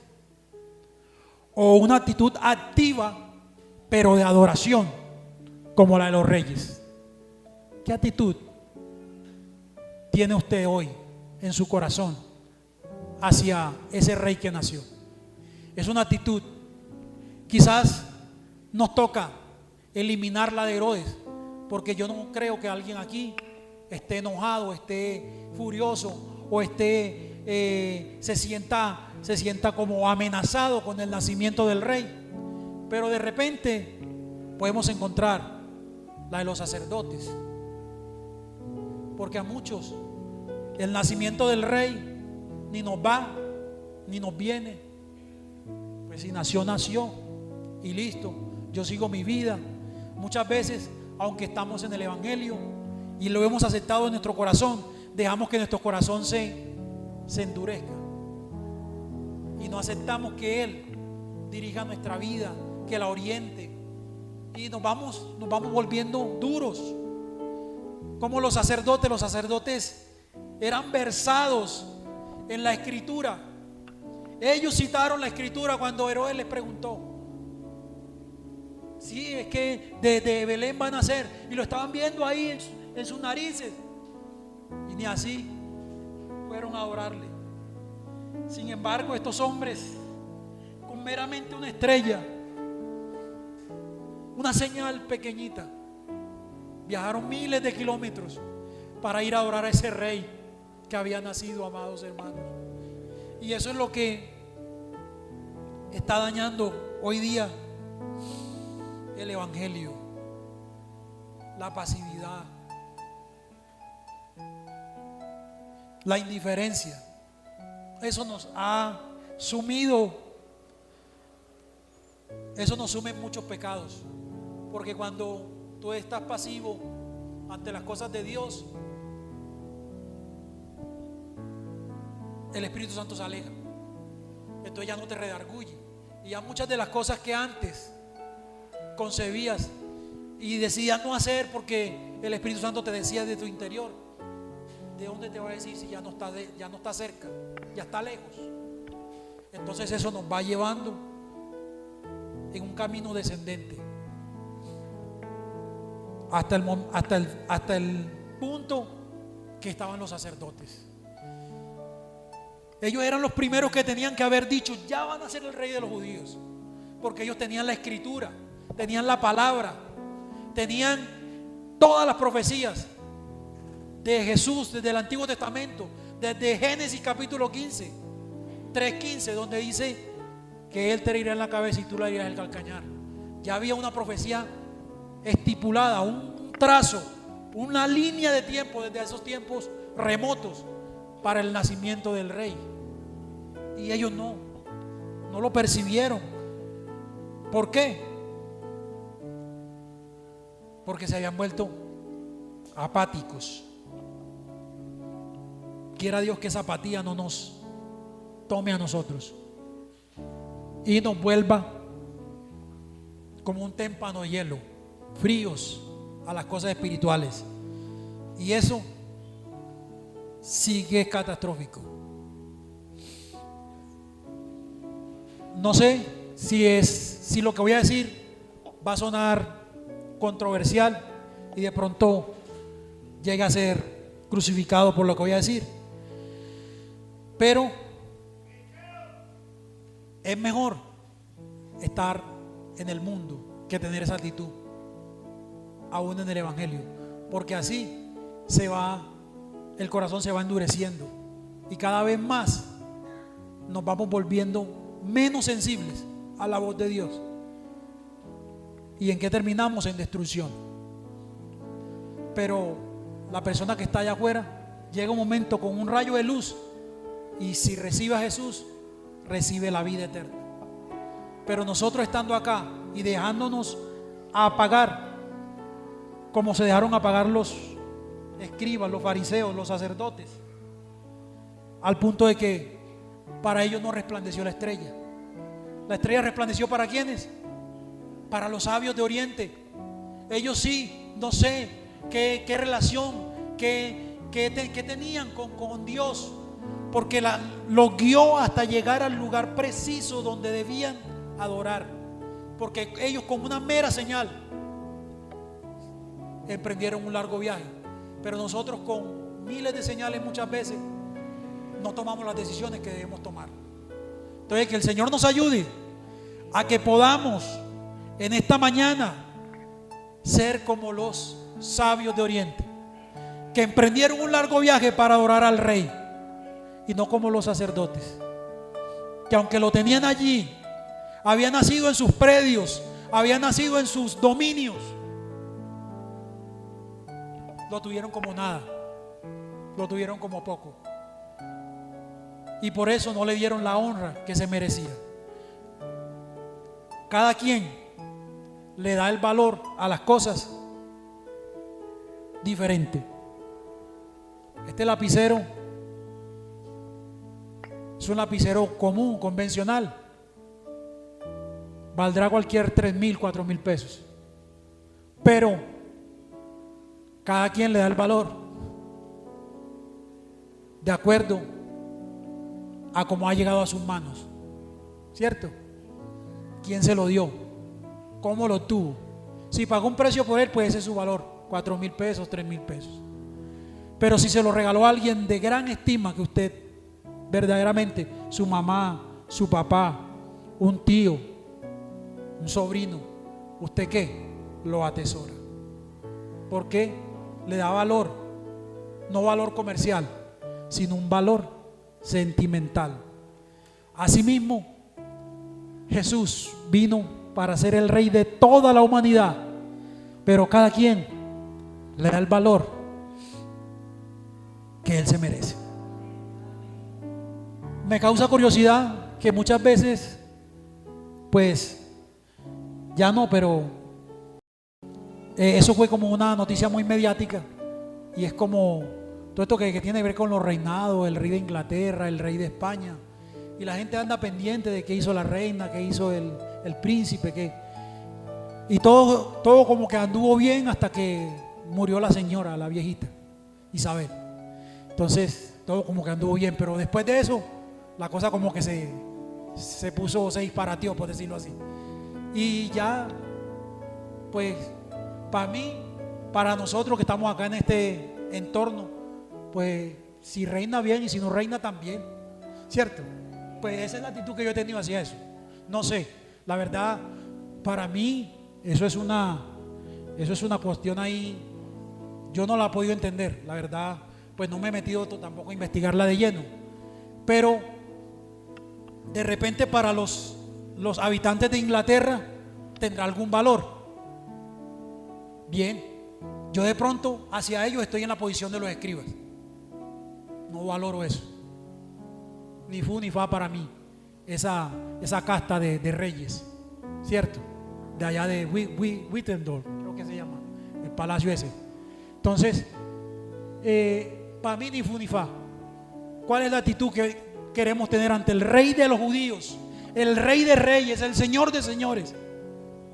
o una actitud activa pero de adoración, como la de los reyes. ¿Qué actitud tiene usted hoy en su corazón hacia ese rey que nació? Es una actitud. Quizás nos toca eliminar la de Herodes, porque yo no creo que alguien aquí esté enojado, esté furioso o se sienta como amenazado con el nacimiento del rey. Pero de repente podemos encontrar la de los sacerdotes, porque a muchos el nacimiento del rey ni nos va ni nos viene. Pues si nació, nació y listo, yo sigo mi vida. Muchas veces, aunque estamos en el evangelio y lo hemos aceptado en nuestro corazón, dejamos que nuestro corazón se endurezca y no aceptamos que Él dirija nuestra vida, que la oriente, y nos vamos volviendo duros como los sacerdotes eran versados en la escritura. Ellos citaron la escritura cuando Herodes les preguntó: sí, es que de Belén van a nacer, y lo estaban viendo ahí en sus narices, y ni así fueron a adorarle. Sin embargo, estos hombres, con meramente una estrella, una señal pequeñita, viajaron miles de kilómetros para ir a adorar a ese rey que había nacido, amados hermanos. Y eso es lo que está dañando hoy día el evangelio: la pasividad, la indiferencia. Eso nos ha sumido, eso nos sume en muchos pecados, porque cuando tú estás pasivo ante las cosas de Dios, el Espíritu Santo se aleja. Entonces ya no te redarguye, y ya muchas de las cosas que antes concebías y decidías no hacer porque el Espíritu Santo te decía de tu interior, ¿de dónde te va a decir si ya no está cerca, ya está lejos? Entonces eso nos va llevando en un camino descendente hasta el punto que estaban los sacerdotes. Ellos eran los primeros que tenían que haber dicho: ya van a ser el rey de los judíos, porque ellos tenían la escritura, tenían la palabra, tenían todas las profecías de Jesús desde el Antiguo Testamento, desde Génesis capítulo 15, 3:15, donde dice que él te herirá en la cabeza y tú le herirás el calcañar. Ya había una profecía estipulada, un trazo, una línea de tiempo desde esos tiempos remotos para el nacimiento del rey. Y ellos no lo percibieron. ¿Por qué? Porque se habían vuelto apáticos. Quiera Dios que esa apatía no nos tome a nosotros y nos vuelva como un témpano de hielo, fríos a las cosas espirituales. Y eso sí que es catastrófico. No sé si lo que voy a decir va a sonar controversial y de pronto llegue a ser crucificado por lo que voy a decir, pero es mejor estar en el mundo que tener esa actitud aún en el evangelio, porque así el corazón se va endureciendo y cada vez más nos vamos volviendo menos sensibles a la voz de Dios. ¿Y en qué terminamos? En destrucción. Pero la persona que está allá afuera llega un momento con un rayo de luz y si recibe a Jesús, recibe la vida eterna. Pero nosotros estando acá y dejándonos apagar, como se dejaron apagar los escribas, los fariseos, los sacerdotes, al punto de que para ellos no resplandeció la estrella. La estrella resplandeció ¿para quiénes? Para los sabios de Oriente. Ellos sí, no sé qué relación, qué tenían con Dios, porque los guió hasta llegar al lugar preciso donde debían adorar, porque ellos con una mera señal emprendieron un largo viaje. Pero nosotros con miles de señales muchas veces no tomamos las decisiones que debemos tomar. Entonces que el Señor nos ayude a que podamos en esta mañana ser como los sabios de Oriente, que emprendieron un largo viaje para adorar al Rey, y no como los sacerdotes, que aunque lo tenían allí, había nacido en sus predios, había nacido en sus dominios, lo tuvieron como nada, lo tuvieron como poco, y por eso no le dieron la honra que se merecía. Cada quien le da el valor a las cosas diferente. Este lapicero es un lapicero común, convencional, valdrá cualquier 3,000, 4,000 pesos, pero cada quien le da el valor de acuerdo a cómo ha llegado a sus manos, ¿cierto? ¿Quién se lo dio? ¿Cómo lo tuvo? Si pagó un precio por él, pues ese es su valor, 4,000 pesos, 3,000 pesos. Pero si se lo regaló a alguien de gran estima, que usted verdaderamente, su mamá, su papá, un tío, un sobrino, ¿usted qué? Lo atesora. ¿Por qué? Le da valor, no valor comercial, sino un valor sentimental. Asimismo, Jesús vino para ser el Rey de toda la humanidad, pero cada quien le da el valor que Él se merece. Me causa curiosidad que muchas veces, pues, ya no, pero eso fue como una noticia muy mediática, y es como todo esto que tiene que ver con los reinados, el rey de Inglaterra, el rey de España, y la gente anda pendiente de qué hizo la reina, qué hizo el príncipe, y todo como que anduvo bien hasta que murió la señora, la viejita Isabel. Entonces todo como que anduvo bien, pero después de eso la cosa como que se disparateó, por decirlo así. Y ya, pues, para mí, para nosotros que estamos acá en este entorno, pues, si reina bien y si no reina también, ¿cierto? Pues esa es la actitud que yo he tenido hacia eso. No sé, la verdad, para mí, eso es una cuestión ahí, yo no la he podido entender, la verdad, pues no me he metido tampoco a investigarla de lleno. Pero de repente para los los habitantes de Inglaterra tendrá algún valor. Bien, yo de pronto hacia ellos estoy en la posición de los escribas. No valoro eso. Ni fu ni fa para mí. Esa casta de reyes, ¿cierto? De allá de Wittenberg, creo que se llama, el palacio ese. Entonces, para mí ni fu ni fa. ¿Cuál es la actitud que queremos tener ante el rey de los judíos, el rey de reyes, el señor de señores?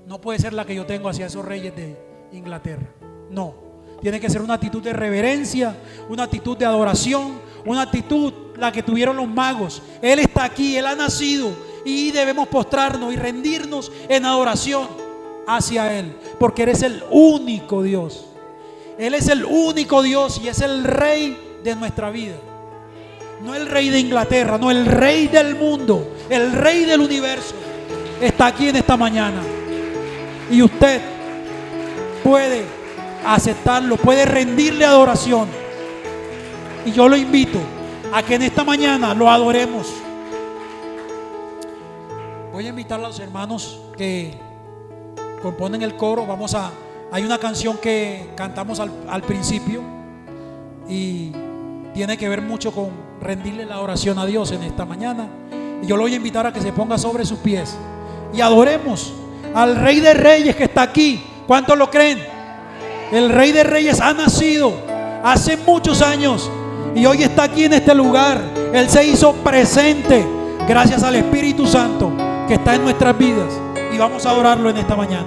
No puede ser la que yo tengo hacia esos reyes de Inglaterra. No, tiene que ser una actitud de reverencia, una actitud de adoración, una actitud la que tuvieron los magos. Él está aquí, Él ha nacido y debemos postrarnos y rendirnos en adoración hacia Él, porque Él es el único Dios. Él es el único Dios y es el rey de nuestra vida. No el rey de Inglaterra, no, el rey del mundo, el rey del universo está aquí en esta mañana. Y usted puede aceptarlo, puede rendirle adoración. Y yo lo invito a que en esta mañana lo adoremos. Voy a invitar a los hermanos que componen el coro. Hay una canción que cantamos al principio y tiene que ver mucho con rendirle la adoración a Dios en esta mañana. Y yo lo voy a invitar a que se ponga sobre sus pies y adoremos al Rey de Reyes que está aquí. ¿Cuántos lo creen? El Rey de Reyes ha nacido hace muchos años y hoy está aquí en este lugar. Él se hizo presente gracias al Espíritu Santo que está en nuestras vidas, y vamos a adorarlo en esta mañana.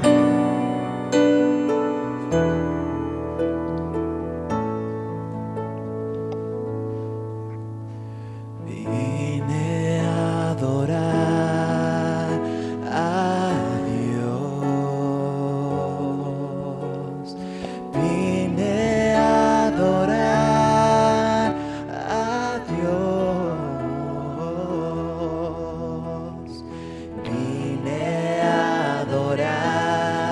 Vine a adorar a Dios. Vine a adorar a Dios. Vine a adorar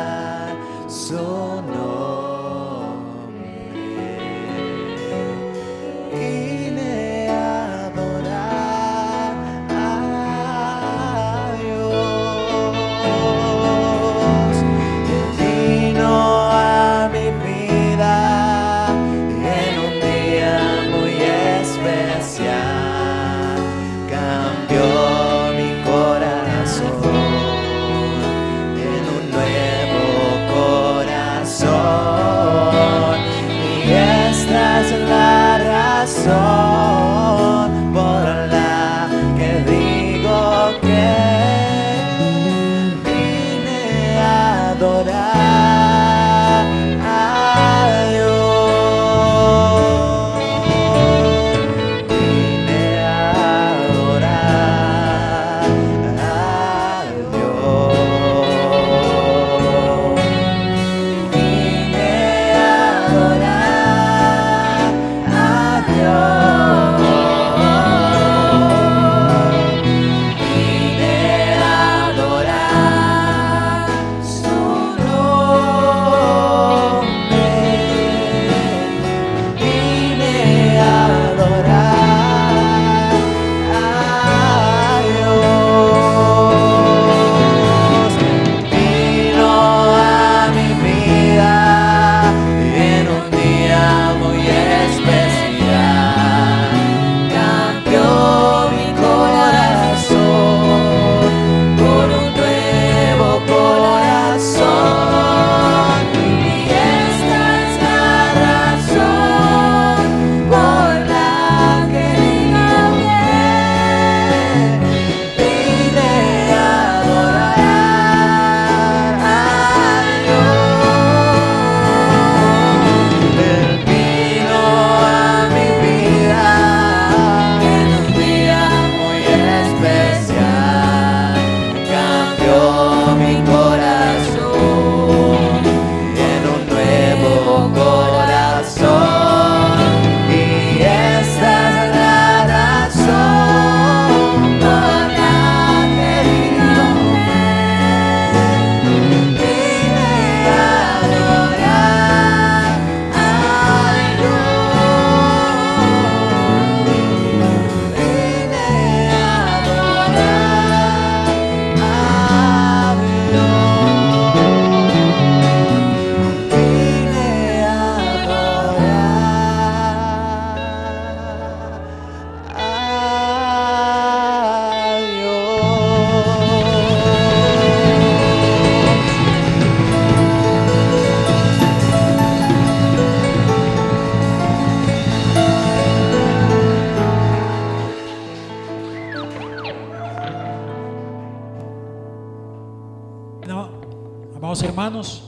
Amados hermanos,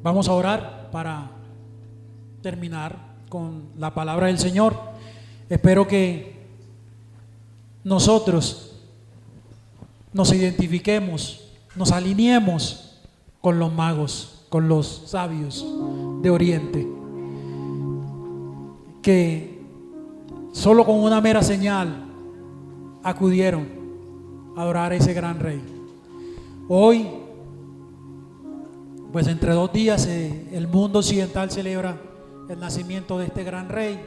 vamos a orar para terminar con la palabra del Señor. Espero que nosotros nos identifiquemos, nos alineemos con los magos, con los sabios de Oriente, que solo con una mera señal acudieron a adorar a ese gran rey. Hoy, pues entre 2 días el mundo occidental celebra el nacimiento de este gran rey,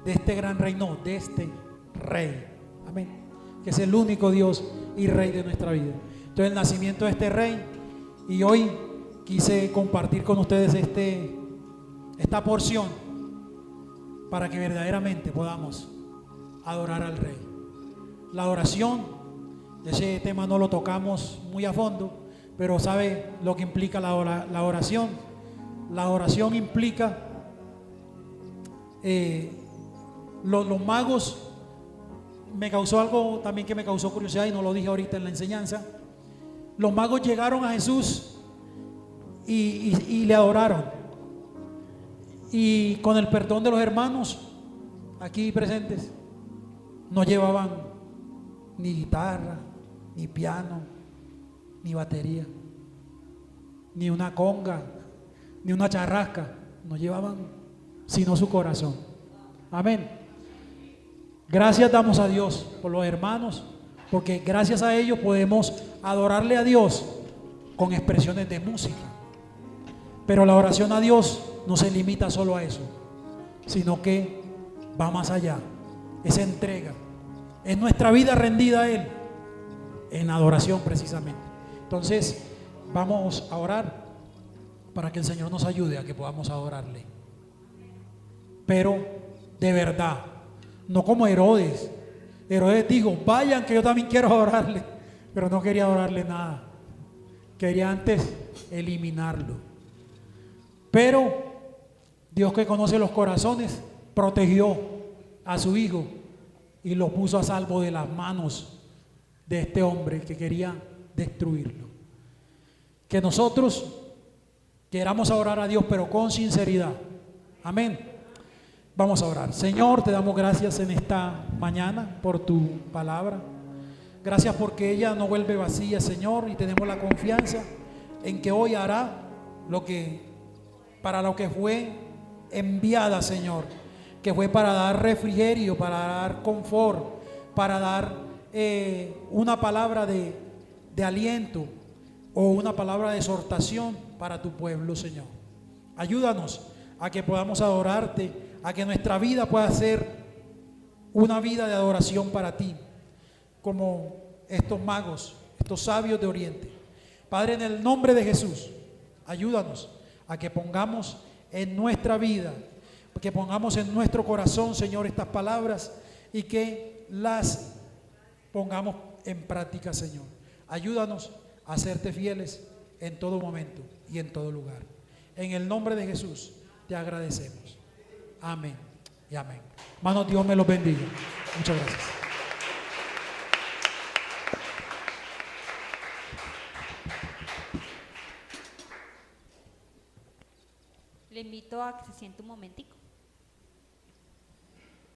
de este rey, amén, que es el único Dios y rey de nuestra vida. Entonces el nacimiento de este rey, y hoy quise compartir con ustedes esta porción para que verdaderamente podamos adorar al rey. La adoración, ese tema no lo tocamos muy a fondo, pero ¿sabe lo que implica la oración? La oración implica, los magos, me causó algo también que me causó curiosidad y no lo dije ahorita en la enseñanza. Los magos llegaron a Jesús y le adoraron, y con el perdón de los hermanos aquí presentes, no llevaban ni guitarra, ni piano, ni batería, ni una conga, ni una charrasca. No llevaban sino su corazón. Amén. Gracias damos a Dios por los hermanos, porque gracias a ellos podemos adorarle a Dios con expresiones de música. Pero la oración a Dios no se limita solo a eso, sino que va más allá. Es entrega, es nuestra vida rendida a Él en adoración precisamente. Entonces vamos a orar para que el Señor nos ayude a que podamos adorarle, pero de verdad, no como Herodes. Herodes dijo: vayan que yo también quiero adorarle, pero no quería adorarle nada, quería antes eliminarlo. Pero Dios, que conoce los corazones, protegió a su hijo y lo puso a salvo de las manos de este hombre que quería destruirlo. Que nosotros queramos adorar a Dios, pero con sinceridad. Amén. Vamos a orar. Señor, te damos gracias en esta mañana por tu palabra. Gracias porque ella no vuelve vacía, Señor, y tenemos la confianza en que hoy hará para lo que fue enviada, Señor, que fue para dar refrigerio, para dar confort, para dar una palabra de aliento o una palabra de exhortación para tu pueblo, Señor. Ayúdanos a que podamos adorarte, a que nuestra vida pueda ser una vida de adoración para ti, como estos magos, estos sabios de Oriente. Padre, en el nombre de Jesús, ayúdanos a que pongamos en nuestra vida, que pongamos en nuestro corazón, Señor, estas palabras y que las pongamos en práctica, Señor. Ayúdanos a serte fieles en todo momento y en todo lugar. En el nombre de Jesús te agradecemos. Amén y amén. Hermanos, Dios me los bendiga. Muchas gracias. Le invito a que se siente un momentico.